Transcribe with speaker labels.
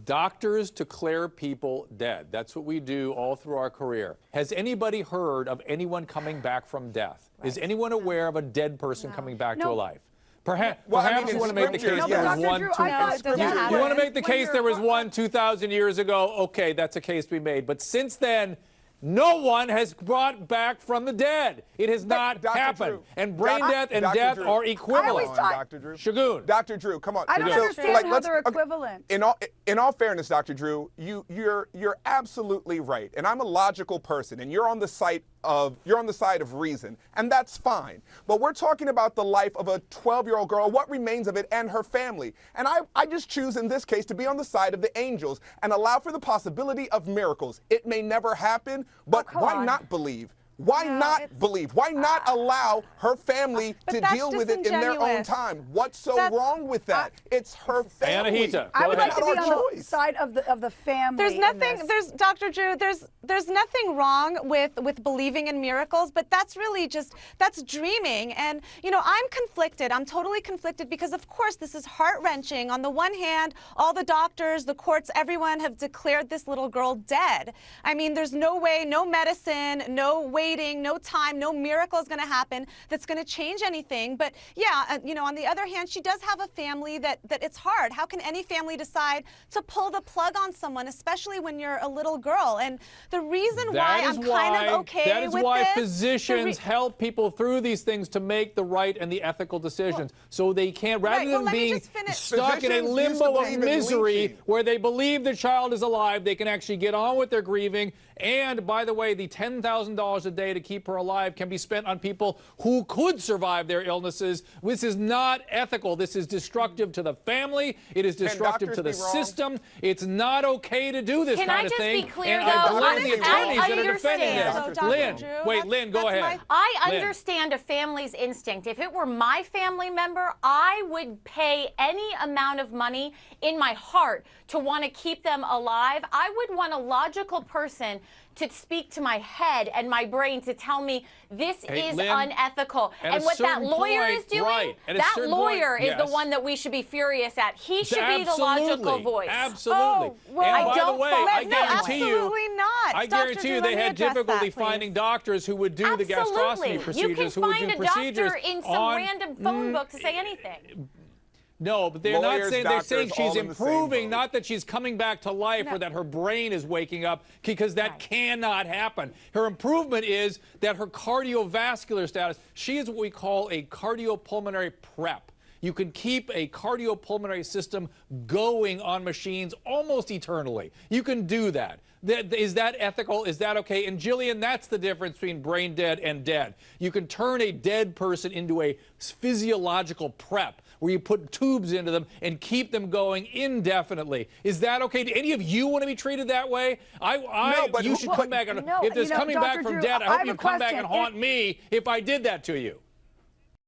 Speaker 1: Doctors declare people dead. That's what we do all through our career. Has anybody heard of anyone coming back from death? Right. Is anyone aware of a dead person coming back to life? Perhaps you want to make the case there was one. You want to make the case there was one 2,000 years ago. Okay, that's a case to be made. But since then, no one has brought back from the dead. It has not happened.
Speaker 2: Drew.
Speaker 1: And brain death and death are equivalent.
Speaker 2: Dr. Drew.
Speaker 1: Shagun.
Speaker 2: Dr. Drew, come on.
Speaker 3: I don't understand how they're equivalent.
Speaker 2: In all fairness, Dr. Drew, you're absolutely right. And I'm a logical person, and you're on the side of reason, and that's fine. But we're talking about the life of a 12-year-old girl, what remains of it, and her family. And I just choose in this case to be on the side of the angels and allow for the possibility of miracles. It may never happen, but why not believe? Why not believe? Why not allow her family to deal with it in their own time? What's so wrong with that? It's her family.
Speaker 1: Anahita,
Speaker 3: I would like to be on the side of the family.
Speaker 4: There's nothing. Dr. Drew. There's nothing wrong with believing in miracles, but that's really that's dreaming. And you know, I'm conflicted. I'm totally conflicted because of course this is heart-wrenching. On the one hand, all the doctors, the courts, everyone have declared this little girl dead. I mean, there's no way, no medicine, no waiting, no time, no miracle is going to happen that's going to change anything. But yeah, you know, on the other hand, she does have a family that it's hard. How can any family decide to pull the plug on someone, especially when you're a little girl? And the reason why I'm kind of okay with this.
Speaker 1: That is why physicians help people through these things to make the right and the ethical decisions. So they can't, rather than being stuck in a limbo of misery where they believe the child is alive, they can actually get on with their grieving. And by the way, the $10,000 a day to keep her alive can be spent on people who could survive their illnesses. This is not ethical. This is destructive to the family. It is destructive to the system. It's not okay to do this kind of thing.
Speaker 5: Can I just be clear,
Speaker 1: and
Speaker 5: though?
Speaker 1: I blame the attorneys that are defending this.
Speaker 4: Lynn,
Speaker 1: Lynn, go ahead.
Speaker 5: I understand a family's instinct. If it were my family member, I would pay any amount of money in my heart to want to keep them alive. I would want a logical person to speak to my head and my brain to tell me this is unethical. And what that lawyer is doing, that lawyer is the one that we should be furious at. He should be the logical voice.
Speaker 1: Absolutely.
Speaker 4: Oh, well,
Speaker 1: and by the way, I guarantee you,
Speaker 4: absolutely not.
Speaker 1: I guarantee you they had difficulty finding doctors who would do the gastroscopy procedures, who would do procedures.
Speaker 5: You can find a doctor in some random phone book to say anything.
Speaker 1: No, but they're not saying, they're saying she's improving, not that she's coming back to life or that her brain is waking up, because that cannot happen. Her improvement is that her cardiovascular status, she is what we call a cardiopulmonary prep. You can keep a cardiopulmonary system going on machines almost eternally. You can do that. Is that ethical? Is that okay? And Jillian, that's the difference between brain dead and dead. You can turn a dead person into a physiological prep, where you put tubes into them and keep them going indefinitely. Is that okay? Do any of you want to be treated that way? You should come back. If there's coming back from dead, I hope you come back and haunt me if I did that to you.